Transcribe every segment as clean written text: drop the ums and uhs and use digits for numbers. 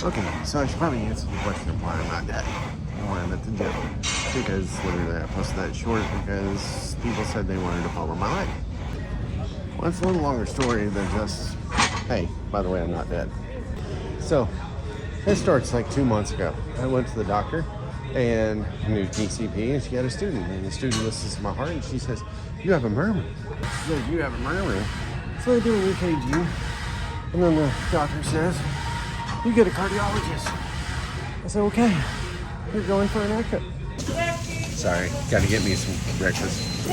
Okay, so I should probably answer the question of why I'm not dead and why I'm at the gym. Because literally I posted that short because people said they wanted to follow my life. Well, it's a little longer story than just, hey, by the way, I'm not dead. So, this starts like 2 months ago. I went to the doctor and new PCP, and she had a student, and the student listens to my heart, and she says, "You have a murmur." She goes, "You have a murmur." So they do an EKG, and then the doctor says, "You get a cardiologist." I said, "Okay, you're going for an echo." Sorry, got to get me some breakfast.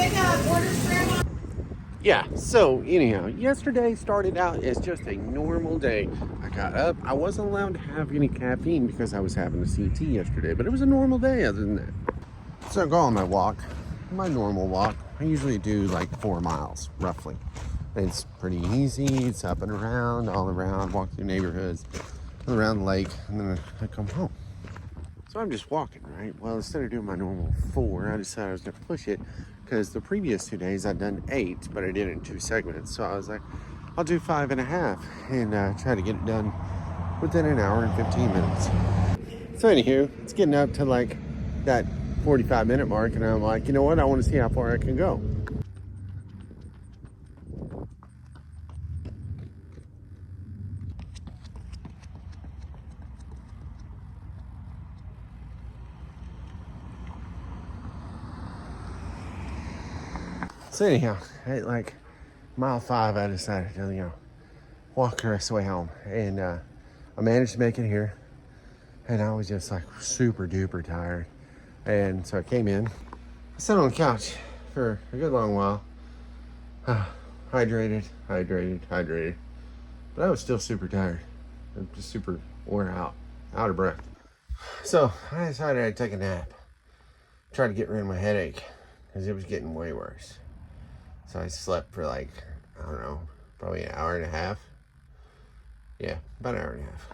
Yeah, so anyhow, yesterday started out as just a normal day. I got up. I wasn't allowed to have any caffeine because I was having a CT yesterday, but it was a normal day other than that. So I go on my walk, my normal walk. I usually do like 4 miles, roughly. It's pretty easy. It's up and around, all around, walk through neighborhoods, around the lake, and then I come home. So I'm just walking, right? Well, instead of doing my normal 4, I decided I was going to push it because the previous 2 days I'd done 8, but I did it in 2 segments. So I was like, I'll do 5.5 and try to get it done within an hour and 15 minutes. So anywho, it's getting up to like that 45-minute mark, and I'm like, you know what? I want to see how far I can go. So anyhow, at like mile 5, I decided to, walk the rest of the way home. And I managed to make it here. And I was just like super duper tired. And so I came in. I sat on the couch for a good long while. Hydrated. But I was still super tired. I'm just super worn out of breath. So I decided I'd take a nap. Try to get rid of my headache because it was getting way worse. So I slept for like, I don't know, probably an hour and a half. Yeah, about an hour and a half.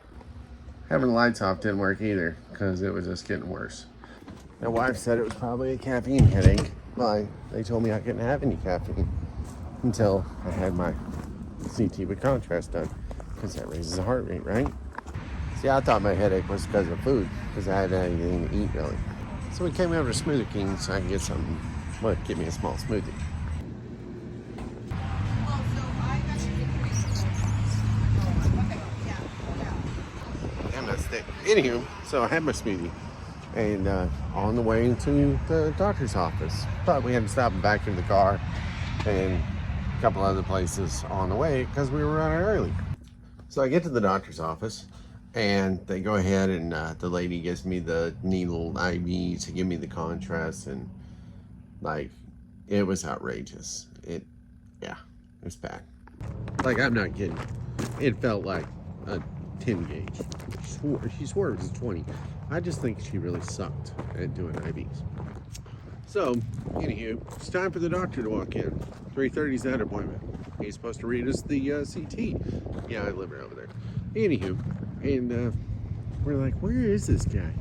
Having the lights off didn't work either because it was just getting worse. My wife said it was probably a caffeine headache, but they told me I couldn't have any caffeine until I had my CT with contrast done because that raises the heart rate, right? See, I thought my headache was because of food because I hadn't had anything to eat really. So we came over to Smoothie King so I could get something, well, get me a small smoothie. Anywho, so I had my smoothie and on the way to the doctor's office. But we had to stop and back in the car and a couple other places on the way because we were running early. So I get to the doctor's office and they go ahead and the lady gives me the needle IV to give me the contrast, and like it was outrageous. Yeah, it was bad. Like, I'm not kidding. It felt like a 10 gauge. She swore it was a 20. I just think she really sucked at doing IVs. So, anywho, it's time for the doctor to walk in. 3:30 is that appointment. He's supposed to read us the CT. Yeah, I live right over there. Anywho, and we're like, where is this guy?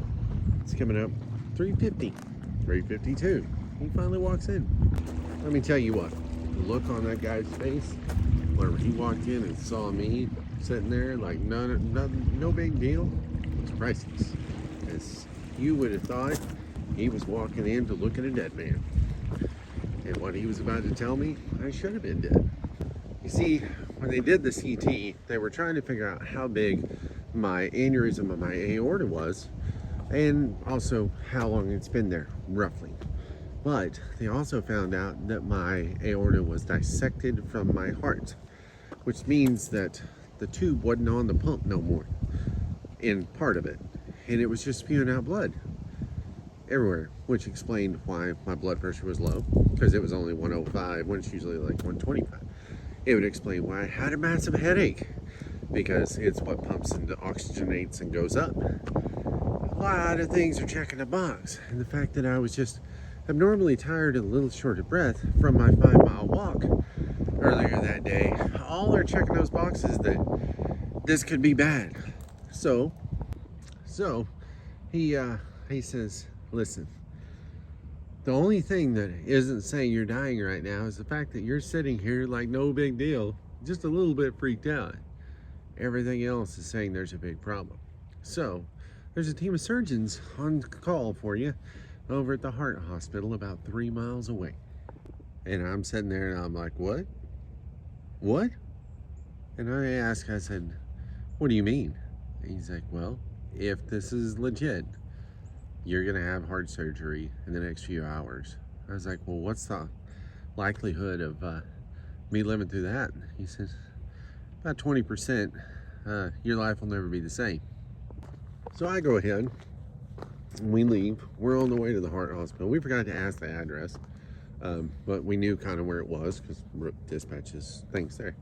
It's coming up 3:50, 3:52. He finally walks in. Let me tell you what, the look on that guy's face, whenever he walked in and saw me sitting there like no big deal, was priceless. As you would have thought he was walking in to look at a dead man. And what he was about to tell me, I should have been dead. You see, when they did the CT, they were trying to figure out how big my aneurysm of my aorta was, and also how long it's been there, roughly. But they also found out that my aorta was dissected from my heart, which means that the tube wasn't on the pump no more in part of it, and it was just spewing out blood everywhere, which explained why my blood pressure was low, because it was only 105 when it's usually like 125. It would explain why I had a massive headache, because it's what pumps and oxygenates and goes up. A lot of things are checking the box, and the fact that I was just abnormally tired and a little short of breath from my 5-mile walk earlier that day, all are checking those boxes that this could be bad. So he says, listen, the only thing that isn't saying you're dying right now is the fact that you're sitting here like no big deal, just a little bit freaked out. Everything else is saying there's a big problem. So, there's a team of surgeons on call for you over at the heart hospital about 3 miles away. And I'm sitting there and I'm like, what? What? And I said, what do you mean? And he's like, well, if this is legit, you're going to have heart surgery in the next few hours. I was like, well, what's the likelihood of me living through that? He says, about 20%. Your life will never be the same. So I go ahead, and we leave. We're on the way to the heart hospital. We forgot to ask the address, but we knew kind of where it was because dispatches things there.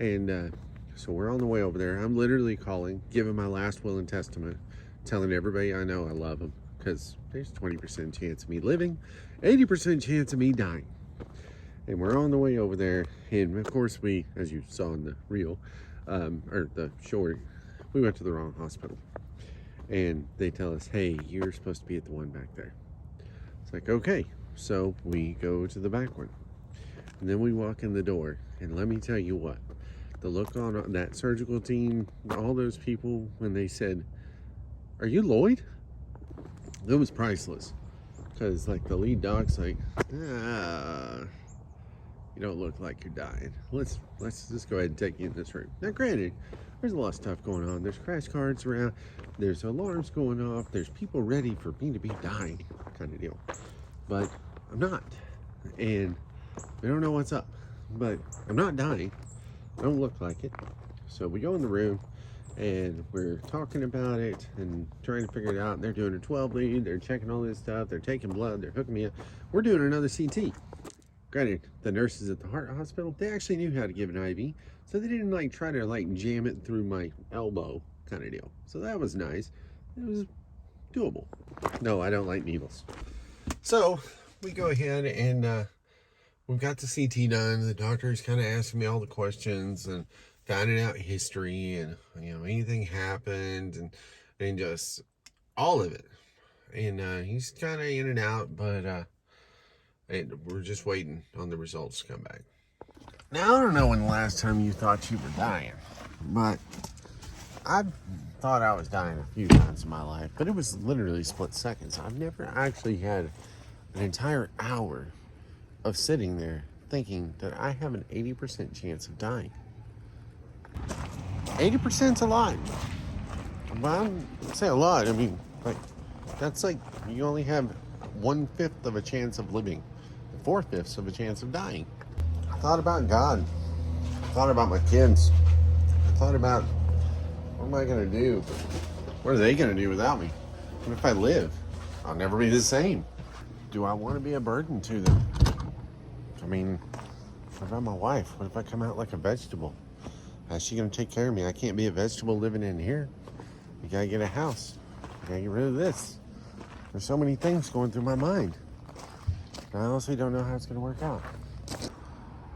And so we're on the way over there. I'm literally calling, giving my last will and testament, telling everybody I know I love them, because there's 20% chance of me living, 80% chance of me dying. And we're on the way over there, and of course we, as you saw in the reel, or the short, we went to the wrong hospital. And they tell us, hey, you're supposed to be at the one back there. It's like, okay. So we go to the back one. And then we walk in the door. And let me tell you what, the look on that surgical team, all those people, when they said, are you Lloyd? It was priceless. Because like the lead doc's like, you don't look like you're dying. Let's just go ahead and take you in this room. Now granted, there's a lot of stuff going on. There's crash cards around. There's alarms going off. There's people ready for me to be dying, kind of deal. But I'm not. And we don't know what's up. But I'm not dying. I don't look like it. So we go in the room and we're talking about it and trying to figure it out. They're doing a 12 lead. They're checking all this stuff. They're taking blood. They're hooking me up. We're doing another CT. Granted, the nurses at the heart hospital, they actually knew how to give an IV. So they didn't like try to like jam it through my elbow kind of deal. So that was nice. It was doable. No, I don't like needles. So we go ahead and we've got the CT done. The doctor's kind of asking me all the questions and finding out history and, you know, anything happened and just all of it. And he's kind of in and out, but and we're just waiting on the results to come back. Now, I don't know when the last time you thought you were dying, but I thought I was dying a few times in my life, but it was literally split seconds. I've never actually had an entire hour of sitting there thinking that I have an 80% chance of dying. 80%'s a lot. But I'm say a lot. I mean, like, that's like you only have 1/5 of a chance of living, 4/5 of a chance of dying. I thought about God. I thought about my kids. I thought about, what am I going to do? What are they going to do without me? What if I live? I'll never be the same. Do I want to be a burden to them? I mean, what about my wife? What if I come out like a vegetable? How's she going to take care of me? I can't be a vegetable living in here. You got to get a house. You got to get rid of this. There's so many things going through my mind. I honestly don't know how it's going to work out.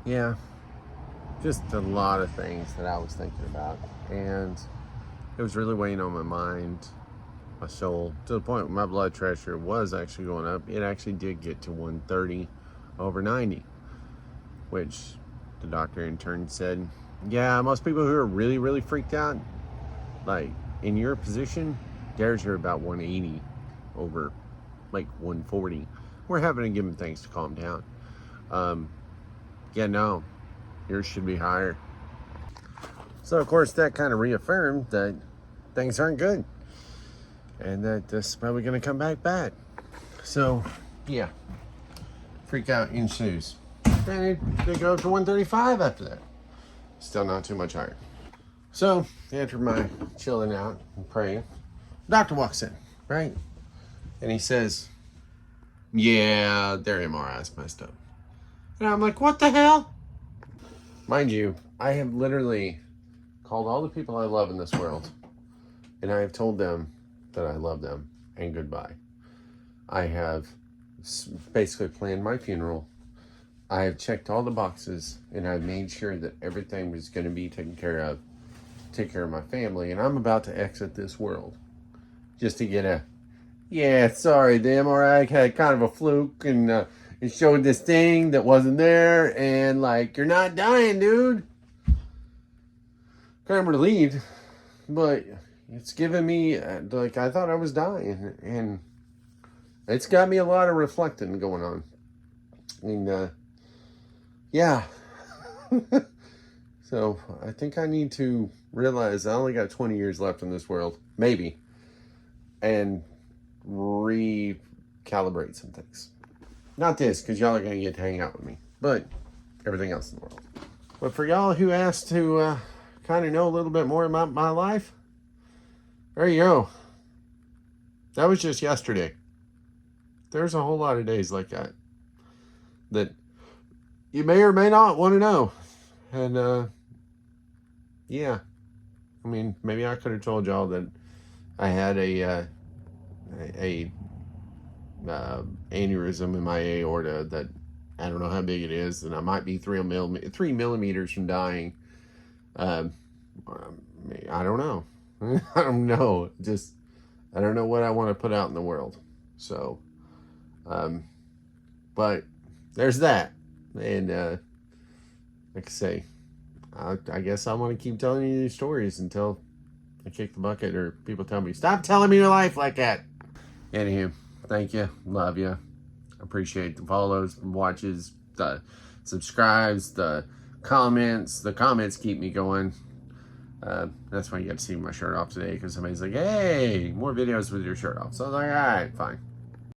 Yeah, just a lot of things that I was thinking about. And it was really weighing on my mind, my soul, to the point where my blood pressure was actually going up. It actually did get to 130/90, which the doctor in turn said, yeah, most people who are really, really freaked out, like in your position, theirs are about 180 over like 140. We're having to give them things to calm down. Yeah, no, yours should be higher. So of course that kind of reaffirmed that things aren't good and that this is probably going to come back bad. So yeah, freak out ensues. Granted, they go up to 135 after that. Still not too much higher. So after my chilling out and praying, doctor walks in, right? And he says, yeah, their MRI's messed up. And I'm like, what the hell? Mind you, I have literally called all the people I love in this world, and I have told them that I love them and goodbye. I have basically planned my funeral. I have checked all the boxes, and I've made sure that everything was going to be taken care of. Take care of my family, and I'm about to exit this world just to get a, yeah, sorry, the MRI had kind of a fluke, and it showed this thing that wasn't there, and like, you're not dying, dude. Kind of relieved, but it's given me, like, I thought I was dying, and it's got me a lot of reflecting going on. And, yeah. So, I think I need to realize I only got 20 years left in this world. Maybe. And recalibrate some things. Not this, because y'all are going to get to hang out with me. But everything else in the world. But for y'all who asked to kind of know a little bit more about my life, there you go. That was just yesterday. There's a whole lot of days like that you may or may not want to know. And yeah, I mean, maybe I could have told y'all that I had a aneurysm in my aorta that I don't know how big it is, and I might be 3 millimeters from dying. I don't know. I don't know. Just, I don't know what I want to put out in the world. So, but there's that. And, like I say, I guess I want to keep telling you these stories until I kick the bucket or people tell me, stop telling me your life like that. Anywho, thank you. Love you. Appreciate the follows, watches, the subscribes, the comments. The comments keep me going. That's why you got to see my shirt off today, because somebody's like, hey, more videos with your shirt off. So I was like, all right, fine.